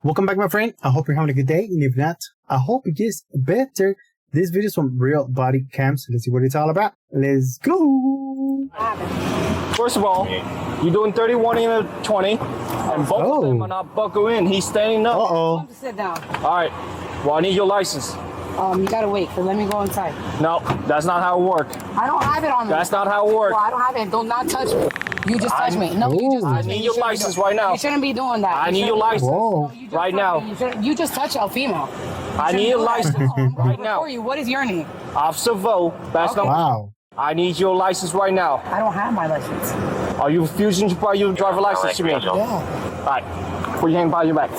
Welcome back, my friend. I hope you're having a good day, and if not, I hope it gets better. This video is from real body cams. Let's see what it's all about. Let's go. First of all, you're doing 31 in a 20, and both of them are not buckled in. He's standing up. Uh-oh. Sit down. All right. Well, I need your license. You gotta wait, so let me go inside. No, that's not how it works. I don't have it on me. That's not how it works. Well, I don't have it. Do not touch me. You just touch me. No, you just touch me. I need your license right now. You shouldn't be doing that. I need your license right now. You just touch a female. I need your license right now. What is your name? Officer Vo. That's not. Wow. I need your license right now. I don't have my license. Are you refusing to buy your driver license to me? Yeah. All right. Put your hand behind your back.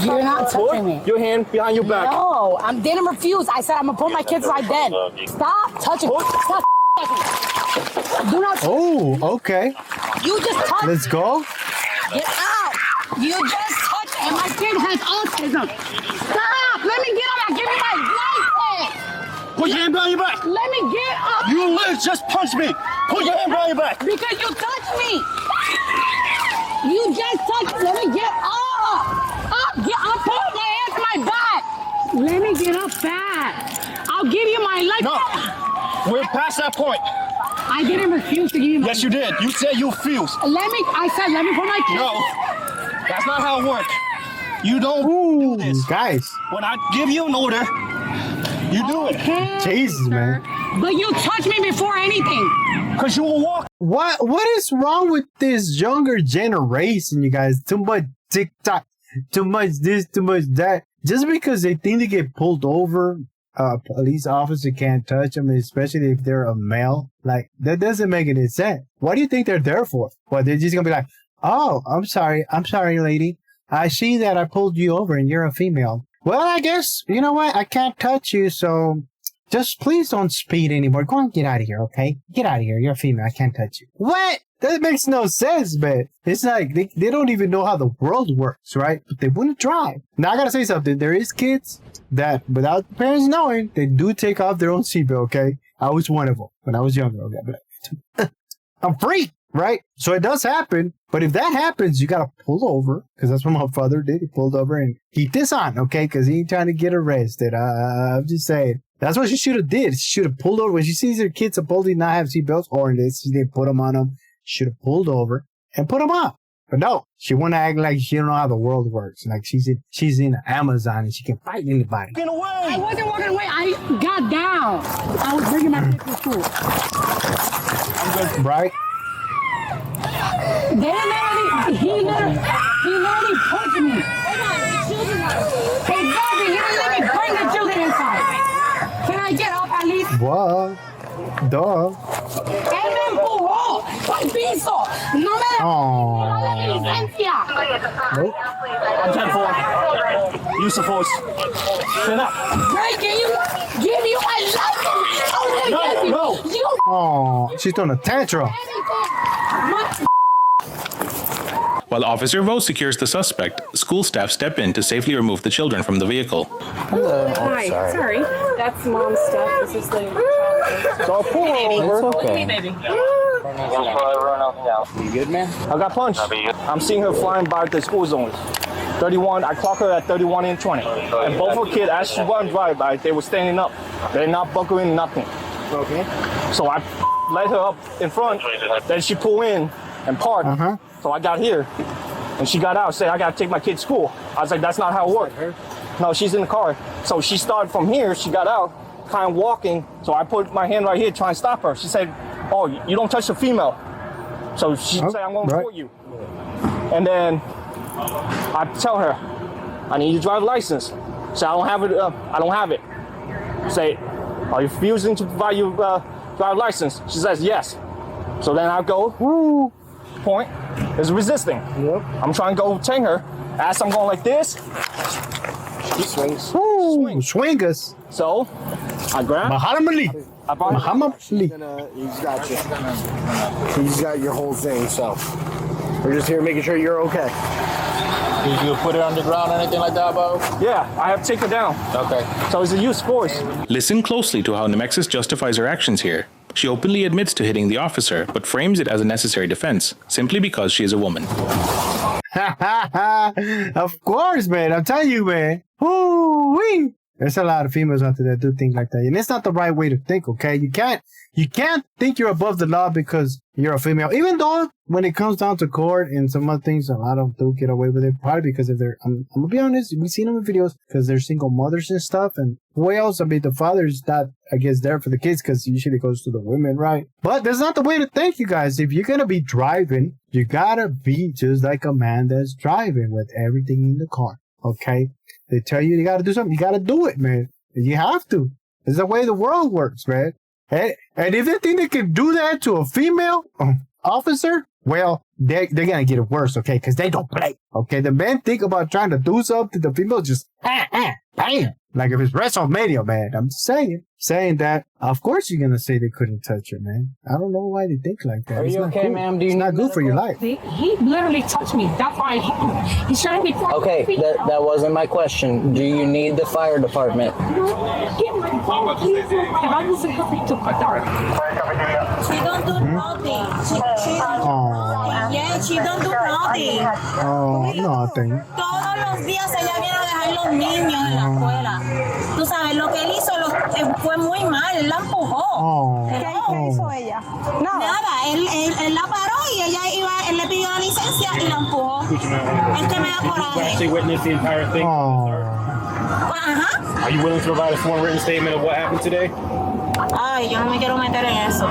You're not touching me. Your hand behind your back. No, I didn't refuse. I said I'm gonna put my kids right then. Stop touching me. Stop touching me. Do not touch me. Oh, okay. You just touched Let's go. Get out. You just touched and my kid has autism. Stop. Let me get up. I'll give you my license. Put your hand behind your back. Let me get up. You just punched me. Put your hand behind your back. Because you touched me. You just touched me. Let me get up. I'll put my hands to my back. Let me get up back. I'll give you my license. No. We're past that point. I didn't refuse to give you my Yes, you did. You said you refused. I said let me put my kids. No. That's not how it works. You don't Ooh, do this. guys. When I give you an order, you do it. Okay, Jesus, man. But you touched me before anything. Because you will walk. What is wrong with this younger generation, you guys? Too much TikTok, too much this, too much that. Just because they think they get pulled over, a police officer can't touch them, especially if they're a male. Like, that doesn't make any sense. What do you think they're there for? Well, they're just gonna be like, oh, I'm sorry, lady. I see that I pulled you over and you're a female. Well, I guess, you know what? I can't touch you, so just please don't speed anymore. Go on, get out of here, okay? Get out of here. You're a female. I can't touch you. What? That makes no sense, man. It's like they don't even know how the world works, right? But they wouldn't drive. Now, I gotta say something. There is kids that, without parents knowing, they do take off their own seatbelt, okay? I was one of them when I was younger, okay? But I'm free, right? So it does happen. But if that happens, you gotta pull over, because that's what my father did. He pulled over and keep this on, okay? Because he ain't trying to get arrested. I'm just saying. That's what she should have did. She should have pulled over. When she sees her kids supposedly not have seatbelts, or in this, she didn't put them on them. Should have pulled over and put them on. But no, she want to act like she don't know how the world works. Like she's in Amazon and she can fight anybody. Get away. I wasn't walking away. I got down. I was bringing my kids to school. I'm good. Right? He literally punched me. Hey, Bobby, he didn't let me bring the children inside. Can I get up at least? What? Duh. Él me empujó al piso. No me da mi licencia. Nope. I'm 10-4. Use of force. Stand up. Hey, can you give me my license? No. You Oh, she's throwing a tantrum. While Officer Vo secures the suspect, school staff step in to safely remove the children from the vehicle. Hello. Hi. Sorry. That's mom's stuff. This is the... So pull over. It's okay. You good, man? I got punched. I'm seeing her flying by the school zones. 31. I clock her at 31 and 20. And both her kids, as she run drive by, they were standing up. They're not buckling nothing. Okay. So I let her up in front. Then she pulled in and parked. So I got here. And she got out, said, I got to take my kid to school. I was like, that's not how it works. No, she's in the car. So she started from here. She got out, kind of walking. So I put my hand right here trying to stop her. She said, oh, you don't touch the female. So she said, I'm going to report you. And then I tell her, I need your driver's license. So I don't have it. I don't have it. Say, are you refusing to provide your driver's license? She says, yes. So then I go, point is resisting. Yep. I'm trying to go tang her. As I'm going like this, she swings. Swing us. So I grab. Muhammad Ali. Muhammad Ali. He's got you. He's got your whole thing, so we're just here making sure you're okay. Did you put it on the ground or anything like that, Bo? Yeah, I have to take her down. Okay. So it's a use of force. Listen closely to how Nemexis justifies her actions here. She openly admits to hitting the officer, but frames it as a necessary defense, simply because she is a woman. Of course, man. I'm telling you, man. Woo-wee. There's a lot of females out there that do things like that. And it's not the right way to think, okay? You can't think you're above the law because you're a female. Even though when it comes down to court and some other things, a lot of them do get away with it. Probably because if they're, I'm going to be honest, we've seen them in videos because they're single mothers and stuff. And who else? I mean, the father's not, I guess, there for the kids because usually it goes to the women, right? But that's not the way to think, you guys. If you're going to be driving, you got to be just like a man that's driving with everything in the car. Okay? They tell you got to do something. You got to do it, man. You have to. It's the way the world works, man. And if they think they can do that to a female officer, well, they're going to get it worse, okay? Because they don't play, okay? The men think about trying to do something. The female just, bam. Like if it's WrestleMania, man. I'm just saying that. Of course you're going to say they couldn't touch her, man. I don't know why they think like that. Are you okay, ma'am? Do you It's not good for your life. He literally touched me. That's why he's trying to be. Okay, that wasn't my question. Do you need the fire department? Get my phone, please. If I was supposed to put her. She don't do nothing. Yeah, she don't do nothing. Oh, nothing. Todos los días ella viene a dejar los niños en la escuela. Tú sabes, lo que él hizo fue muy mal. Él la empujó. ¿Qué hizo ella? Nada, él la paró y él le pidió la licencia y la empujó. Es que me da coraje. Actually witnessed the entire thing. Ajá. Are you willing to provide a sworn written statement of what happened today? Ay, yo no me quiero meter en eso.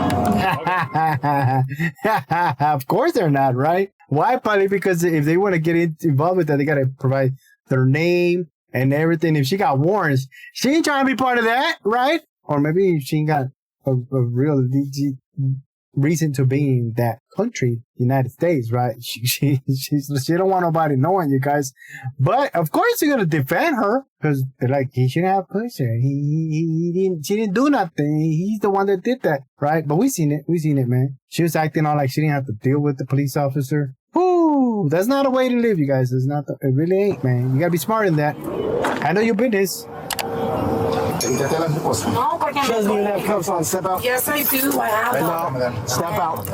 Of course they're not, right? Why? Probably because if they want to get involved with that, they got to provide their name and everything. If she got warrants, she ain't trying to be part of that, right? Or maybe she ain't got a real reason to be in that country, United States, right? She don't want nobody knowing, you guys. But of course you're gonna defend her because they're like, he shouldn't have pushed her. She didn't do nothing. He's the one that did that, right? But we seen it, man. She was acting all like she didn't have to deal with the police officer. Ooh, that's not a way to live, you guys. It's not. It really ain't, man. You gotta be smart in that. Handle your business. No, porque She doesn't even have cuffs on. Step out. yes, I do. I have them. Step out.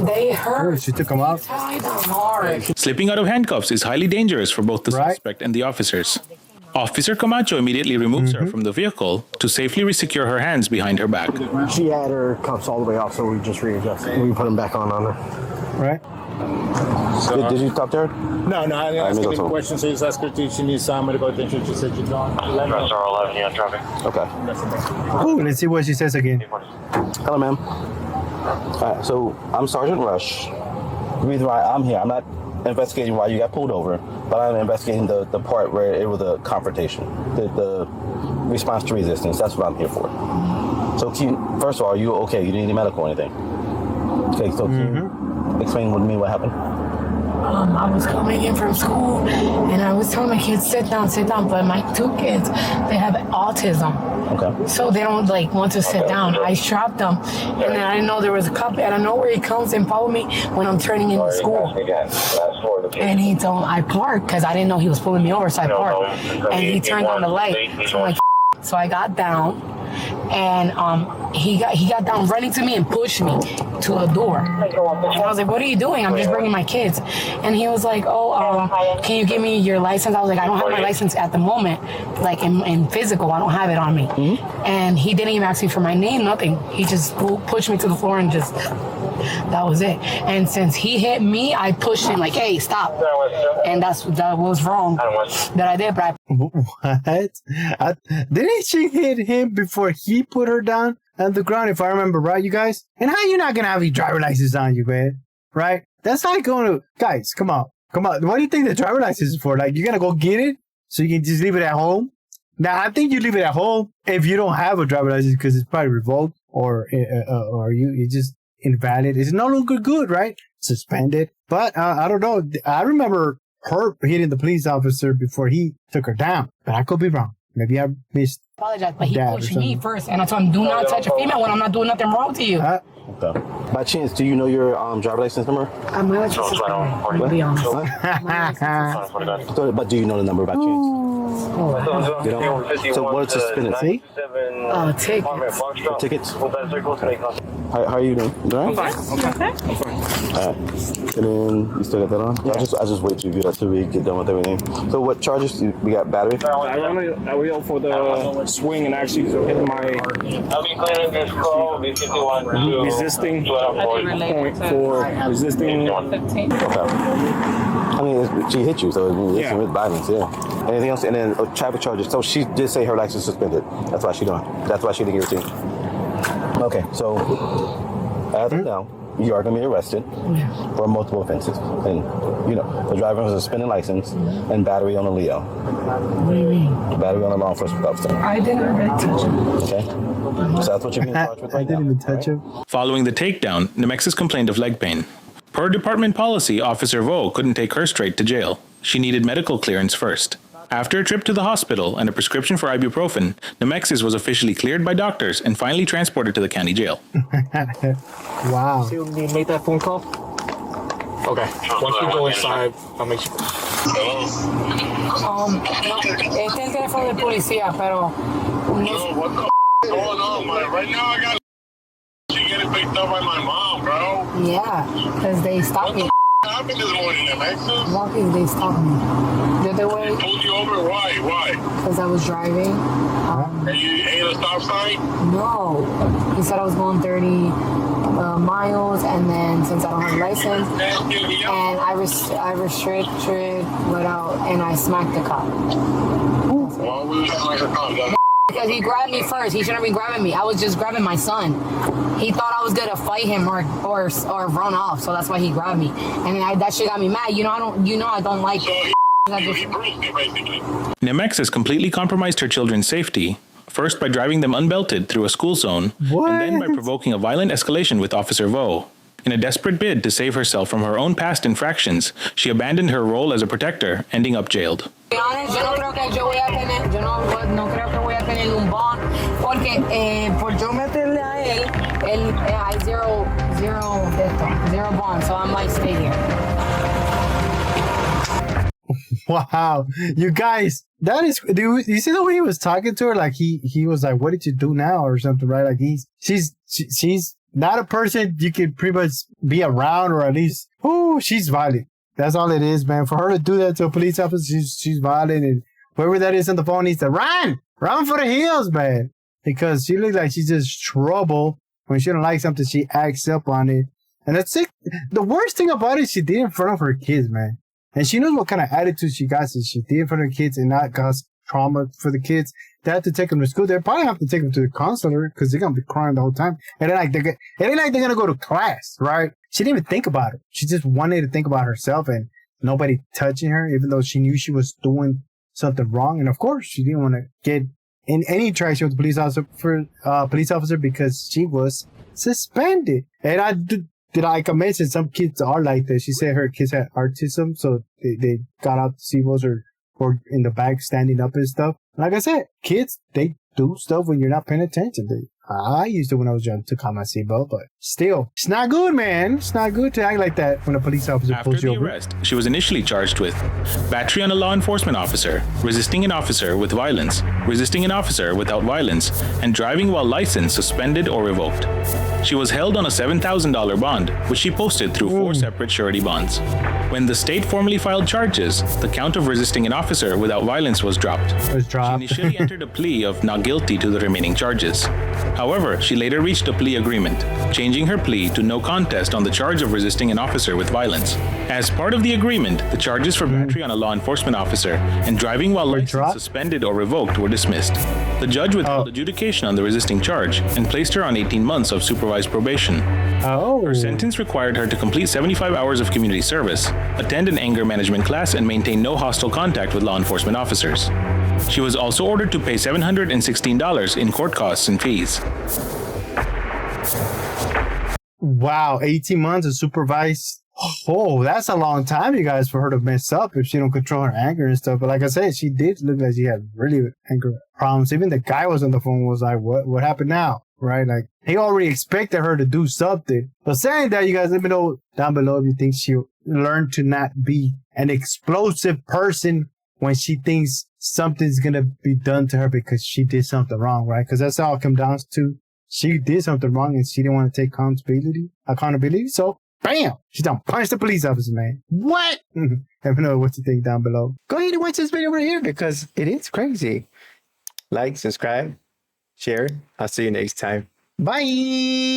They Oh, hurt. she took him out. Tied them hard. Slipping out of handcuffs is highly dangerous for both the Right. suspect and the officers. Officer Camacho immediately removes her from the vehicle to safely resecure her hands behind her back. She had her cuffs all the way off, so we just readjusted. We put them back on her. Right? Did you talk to her? No, I didn't ask any questions. So you just asked her if she needs some medical attention. She said she's gone. Okay. Ooh, let's see what she says again. Hello, ma'am. All right, so I'm Sergeant Rush. The reason why I'm here, I'm not investigating why you got pulled over, but I'm investigating the part where it was a confrontation, the response to resistance. That's what I'm here for. So, first of all, are you okay? You need any medical or anything? Okay, so can you explain with me what happened? I was coming in from school and I was telling my kids, sit down, but my two kids, they have autism. Okay. So they don't want to sit down. I strapped them and then I didn't know there was a cop and I know where he comes and follow me when I'm turning into school. And I parked because I didn't know he was pulling me over, so I parked. And he turned on the light. So I'm like, so I got down and he got down running to me and pushed me to the door. And I was like, what are you doing? I'm just bringing my kids. And he was like, can you give me your license? I was like, I don't have my license at the moment, like in physical, I don't have it on me. And he didn't even ask me for my name, nothing. He just pushed me to the floor and just, that was it. And since he hit me, I pushed him like, hey, stop. And that was wrong that I did, but What? Didn't she hit him before he put her down on the ground, if I remember right, you guys? And how you not gonna have your driver license on you, man? Right? That's like going to... Guys, come on. What do you think the driver license is for? Like, you're gonna go get it so you can just leave it at home? Now, I think you leave it at home if you don't have a driver license because it's probably revoked or you just invalid. It's no longer good, right? Suspended. But I don't know. I remember her hitting the police officer before he took her down. But I could be wrong. Maybe I missed. apologize, but he pushed me first. And I told him, do not touch a female when I'm not doing nothing wrong to you. Okay. By chance, do you know your driver license number? My license is fine, to be honest. But do you know the number by chance? You don't? So what's suspended? See? Tickets. Tickets? Okay. How are you doing? All right? I'm fine. All right. And then you still got that on? Yeah. I just wait till you do that till we get done with everything. So what charges? We got battery? I run a wheel for the swing and actually hit my resisting point for resisting. Okay. I mean, she hit you, so it's with violence, yeah. Anything else? And then traffic charges. So she did say her license suspended. That's why she doing. That's why she didn't give it to you. Okay, so as of now, you are going to be arrested for multiple offenses. And, the driver has a suspended license and battery on a Leo. What do you mean? Battery on a law enforcement officer. I didn't even touch him. Okay. So that's what you're being charged with right now. I didn't even touch him. Following the takedown, Nemexis complained of leg pain. Per department policy, Officer Vo couldn't take her straight to jail. She needed medical clearance first. After a trip to the hospital and a prescription for ibuprofen, Nemexis was officially cleared by doctors and finally transported to the county jail. Wow. You made that phone call? Okay. Once we go inside, I'll make sure. No, este es el teléfono del policía, pero... Yo, what the f going on, man? Right now I got she getting picked up by my mom, bro. Yeah, because they stopped me. What happened this morning, Nemexis? Walking, they stopped me. The other way. They pulled you over? Why? Because I was driving. And you ate a stop sign? No. He said I was going 30 miles, and then since I don't have a license, and I restricted without, and I smacked the cop. Why would you smack the cop? Because he grabbed me first. He shouldn't have been grabbing me. I was just grabbing my son. He thought I was gonna fight him or run off, so that's why he grabbed me. And that shit got me mad. I don't like. So he bruised me, basically. Nemexis completely compromised her children's safety, first by driving them unbelted through a school zone, and then by provoking a violent escalation with Officer Vo. In a desperate bid to save herself from her own past infractions, she abandoned her role as a protector, ending up jailed. To be honest, yo no creo que yo creo que voy a tener un bond, porque por yo meterle a él hay zero bond, so I might stay here. Wow, you guys, that is. Do you see the way he was talking to her? Like he was like, "What did you do now?" or something, right? Like she's not a person you can pretty much be around, or at least, she's violent. That's all it is, man. For her to do that to a police officer, she's violent, and whoever that is on the phone needs to run for the hills, man. Because she looks like she's just trouble. When she don't like something, she acts up on it, and that's it. The worst thing about it, she did it in front of her kids, man. And she knows what kind of attitude she got, so she did it for the kids and not cause trauma for the kids. They have to take them to school. They probably have to take them to the counselor because they're going to be crying the whole time. And it ain't like they're going to go to class, right? She didn't even think about it. She just wanted to think about herself and nobody touching her, even though she knew she was doing something wrong. And of course, she didn't want to get in any interaction with the police officer because she was suspended. And like I mentioned, some kids are like that. She said her kids had autism, so they got out to see us or in the back standing up and stuff. Like I said, kids, they do stuff when you're not paying attention. I used to when I was young, took out my seatbelt, but still, it's not good, man. It's not good to act like that when a police officer pulls you over. After the arrest, she was initially charged with battery on a law enforcement officer, resisting an officer with violence, resisting an officer without violence, and driving while license suspended or revoked. She was held on a $7,000 bond, which she posted through 4 separate surety bonds. When the state formally filed charges, the count of resisting an officer without violence was dropped. She initially entered a plea of not guilty to the remaining charges. However, she later reached a plea agreement, changing her plea to no contest on the charge of resisting an officer with violence. As part of the agreement, the charges for battery on a law enforcement officer and driving while license suspended or revoked were dismissed. The judge withheld adjudication on the resisting charge and placed her on 18 months of supervised probation. Her sentence required her to complete 75 hours of community service, attend an anger management class, and maintain no hostile contact with law enforcement officers. She was also ordered to pay $716 in court costs and fees. Wow, 18 months of supervised. Oh, that's a long time, you guys, for her to mess up if she don't control her anger and stuff. But like I said, she did look like she had really anger problems. Even the guy was on the phone was like, what happened now? Right? Like, he already expected her to do something. But saying that, you guys, let me know down below if you think she'll learn to not be an explosive person when she thinks something's going to be done to her because she did something wrong, right? Because that's all it comes down to. She did something wrong and she didn't want to take accountability. So, Bam! She done punched the police officer, man. What? Let me know what you think down below. Go ahead and watch this video right here because it is crazy. Like, subscribe, share. I'll see you next time. Bye!